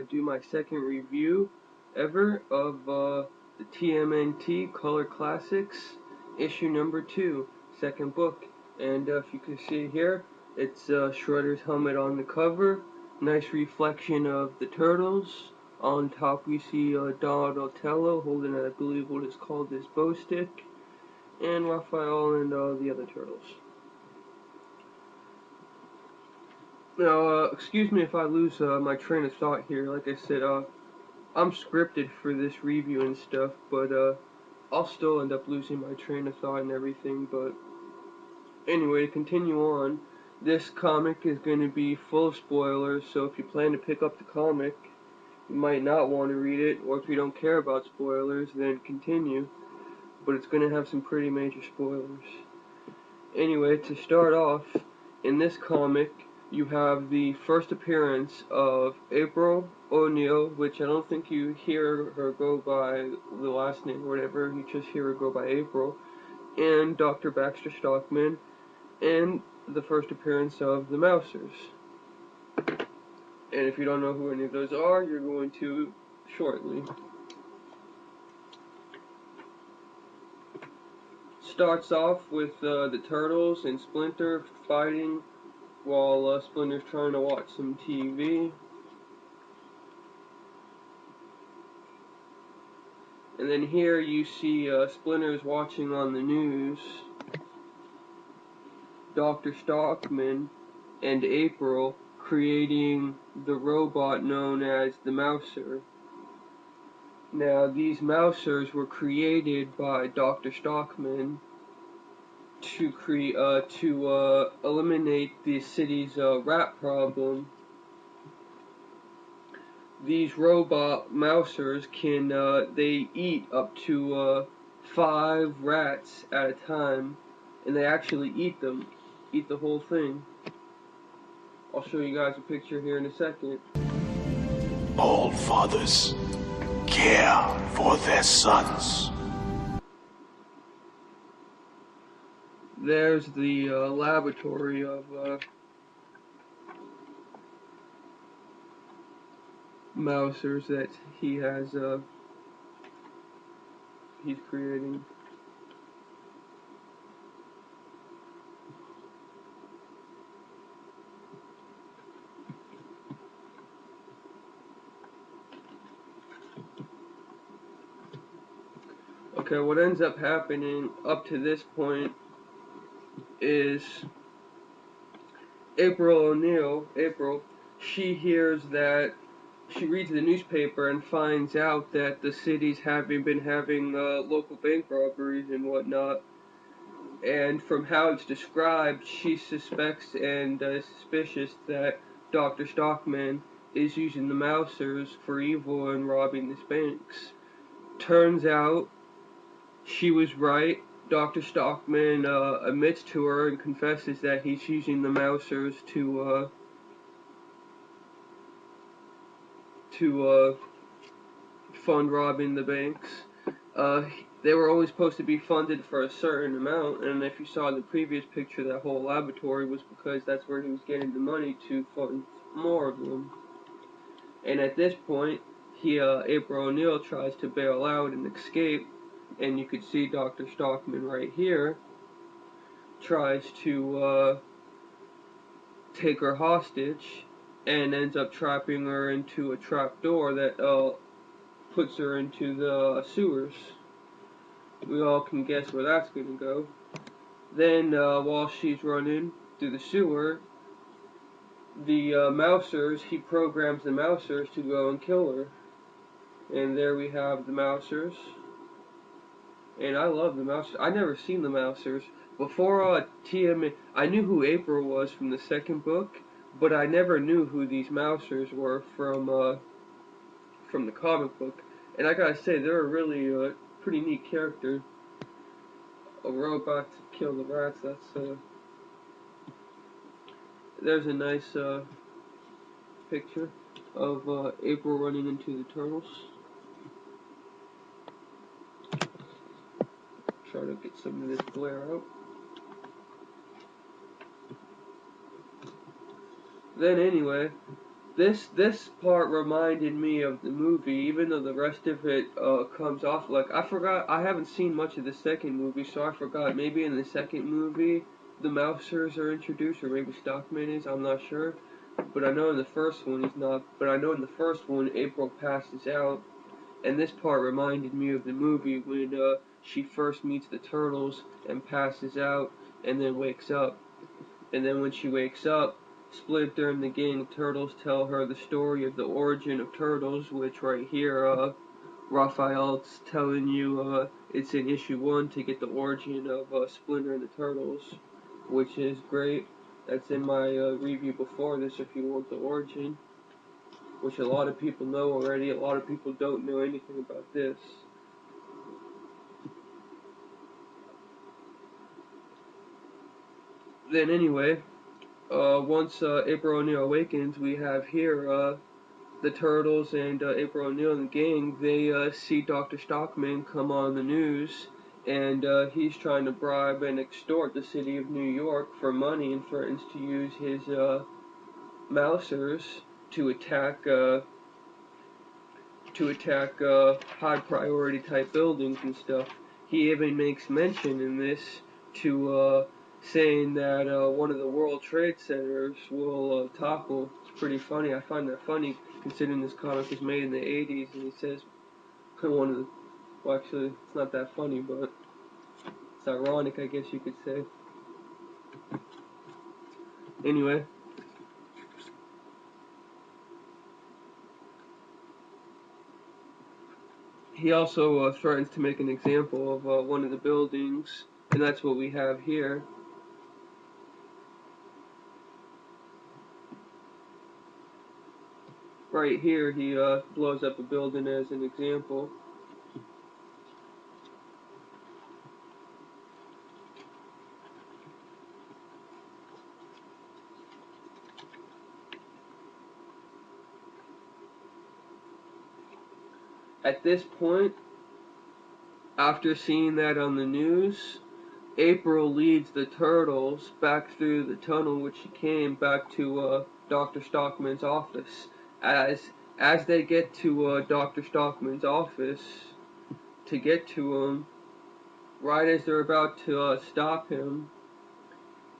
do my second review ever of the TMNT Color Classics issue number 2, second book. And if you can see here, it's Shredder's helmet on the cover. Nice reflection of the turtles. On top we see Donatello holding, I believe, what is called this bow stick, and Raphael and the other turtles. Now, excuse me if I lose my train of thought here. Like I said, I'm scripted for this review and stuff, but I'll still end up losing my train of thought and everything. But anyway, to continue on, this comic is going to be full of spoilers, so if you plan to pick up the comic, you might not want to read it, or if you don't care about spoilers, then continue. But it's going to have some pretty major spoilers. Anyway, to start off, in this comic, you have the first appearance of April O'Neil, which I don't think you hear her go by the last name or whatever, you just hear her go by April, and Dr. Baxter Stockman, and the first appearance of the Mousers. And if you don't know who any of those are, you're going to shortly. Starts off with the Turtles and Splinter fighting while Splinter's trying to watch some TV. And then here you see Splinter's watching on the news Dr. Stockman and April creating the robot known as the Mouser. Now, these Mousers were created by Dr. Stockman to eliminate the city's rat problem. These robot Mousers can they eat up to 5 rats at a time, and they actually eat the whole thing. I'll show you guys a picture here in a second. All fathers care for their sons. There's the laboratory of Mousers that he has he's creating. Okay, what ends up happening up to this point is April O'Neil, she hears that, she reads the newspaper and finds out that the city's been having local bank robberies and whatnot. And from how it's described, she suspects and is suspicious that Dr. Stockman is using the Mousers for evil and robbing these banks. Turns out she was right. Dr. Stockman admits to her and confesses that he's using the Mousers to fund robbing the banks. They were only supposed to be funded for a certain amount, and if you saw in the previous picture, that whole laboratory was because that's where he was getting the money to fund more of them. And at this point, April O'Neil tries to bail out and escape, and you could see Dr. Stockman right here tries to take her hostage and ends up trapping her into a trap door that puts her into the sewers. We all can guess where that's going to go. Then, while she's running through the sewer, the Mousers, he programs the Mousers to go and kill her. And there we have the Mousers. And I love the Mousers. I never seen the Mousers. Before TMNT, I knew who April was from the second book, but I never knew who these Mousers were from the comic book. And I gotta say, they're a really pretty neat character. A robot to kill the rats, that's there's a nice picture of April running into the turtles. Try to get some of this glare out. Then anyway, This part reminded me of the movie, even though the rest of it comes off like I forgot. I haven't seen much of the second movie, so I forgot. Maybe in the second movie the Mousers are introduced, or maybe Stockman is. I'm not sure, but I know in the first one he's not. But I know in the first one April passes out, and this part reminded me of the movie when she first meets the turtles and passes out, and then wakes up. And then when she wakes up, Splinter and the gang of turtles tell her the story of the origin of turtles, which right here, Raphael's telling you it's in issue 1 to get the origin of Splinter and the turtles, which is great. That's in my review before this if you want the origin, which a lot of people know already. A lot of people don't know anything about this. Then anyway, once April O'Neil awakens, we have here the Turtles and April O'Neil and the gang. They see Dr. Stockman come on the news, and he's trying to bribe and extort the city of New York for money and threatens to use his Mousers to attack high priority type buildings and stuff. He even makes mention in this to saying that one of the World Trade Centers will topple. It's pretty funny. I find that funny considering this comic was made in the 80s, and he says one of the, well, actually it's not that funny, but it's ironic, I guess you could say. Anyway, he also threatens to make an example of one of the buildings, and that's what we have here. Right here, he blows up a building as an example. At this point, after seeing that on the news, April leads the Turtles back through the tunnel which she came back to Dr. Stockman's office. As they get to Dr. Stockman's office, to get to him, right as they're about to stop him,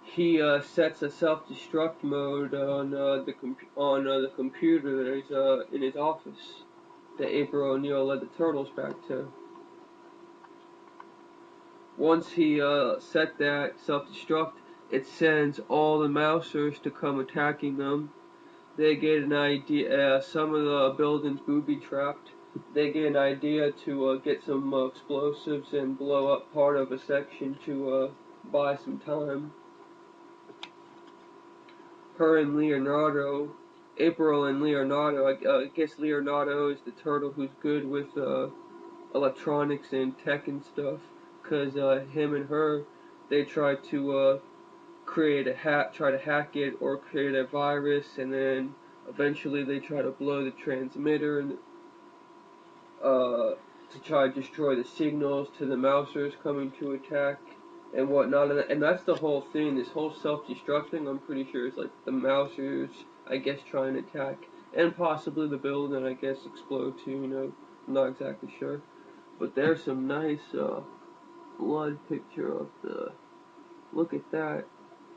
he sets a self-destruct mode on the computer that is in his office that April O'Neil led the Turtles back to. Once he set that self-destruct, it sends all the Mousers to come attacking them. They get an idea. Some of the buildings booby-trapped. They get an idea to get some explosives and blow up part of a section to buy some time. Her and Leonardo, April and Leonardo. I guess Leonardo is the turtle who's good with electronics and tech and stuff, because him and her, they try to try to hack it or create a virus, and then eventually they try to blow the transmitter and to try to destroy the signals to the Mousers coming to attack and whatnot. And that's the whole thing. This whole self-destruct thing, I'm pretty sure, is like the Mousers, I guess, trying to attack, and possibly the building, I guess, explode too. I'm not exactly sure. But there's some nice blood picture of the. Look at that.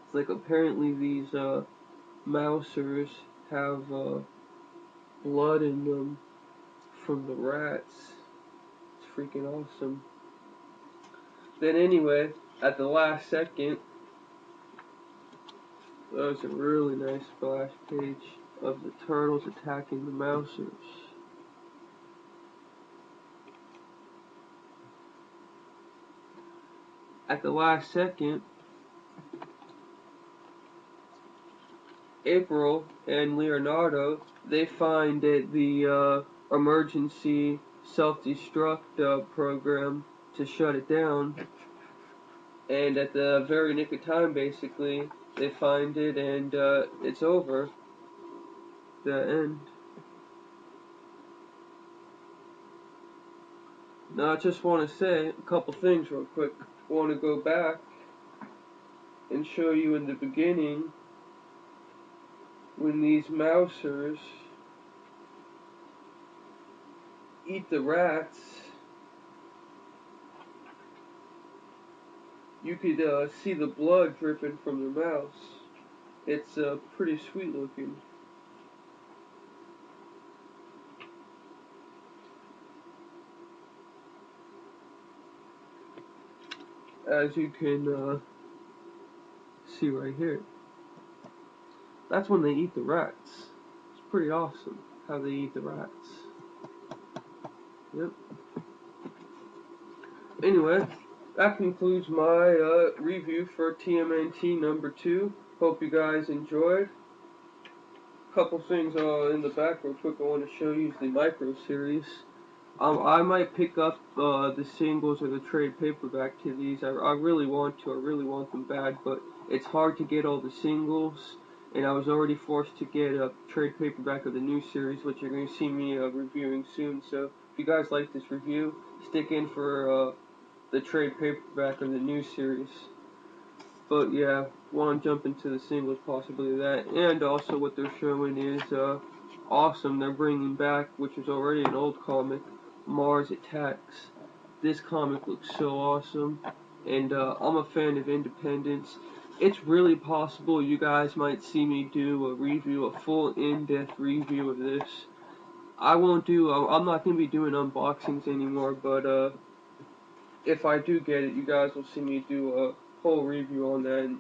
It's like apparently these Mousers have blood in them from the rats. It's freaking awesome. Then anyway, at the last second, that was a really nice splash page of the turtles attacking the Mousers. At the last second, April and Leonardo, they find that the emergency self-destruct program to shut it down, and at the very nick of time, basically, they find it, and it's over. The end. Now, I just want to say a couple things real quick. I want to go back and show you in the beginning when these mousers eat the rats, you could see the blood dripping from the mouse. It's pretty sweet looking. As you can see right here. That's when they eat the rats. It's pretty awesome how they eat the rats. Yep. Anyway, that concludes my review for TMNT number 2. Hope you guys enjoyed. Couple things in the back real quick I want to show you is the micro series. I might pick up the singles or the trade paperback to these. I really want to. I really want them bad, but it's hard to get all the singles, and I was already forced to get a trade paperback of the new series, which you're going to see me reviewing soon. So if you guys like this review, stick in for the trade paperback of the new series. But yeah, want to jump into the singles possibly of that, and also what they're showing is awesome. They're bringing back, which was already an old comic, Mars Attacks. This comic looks so awesome, and I'm a fan of Independence. It's really possible you guys might see me do a review, a full in-depth review of this. I won't do, I'm not going to be doing unboxings anymore, but if I do get it, you guys will see me do a whole review on that. And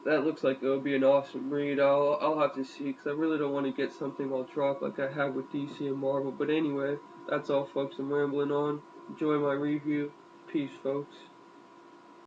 that looks like it'll be an awesome read. I'll have to see, because I really don't want to get something all drop like I have with DC and Marvel. But anyway, that's all, folks. I'm rambling on. Enjoy my review. Peace, folks.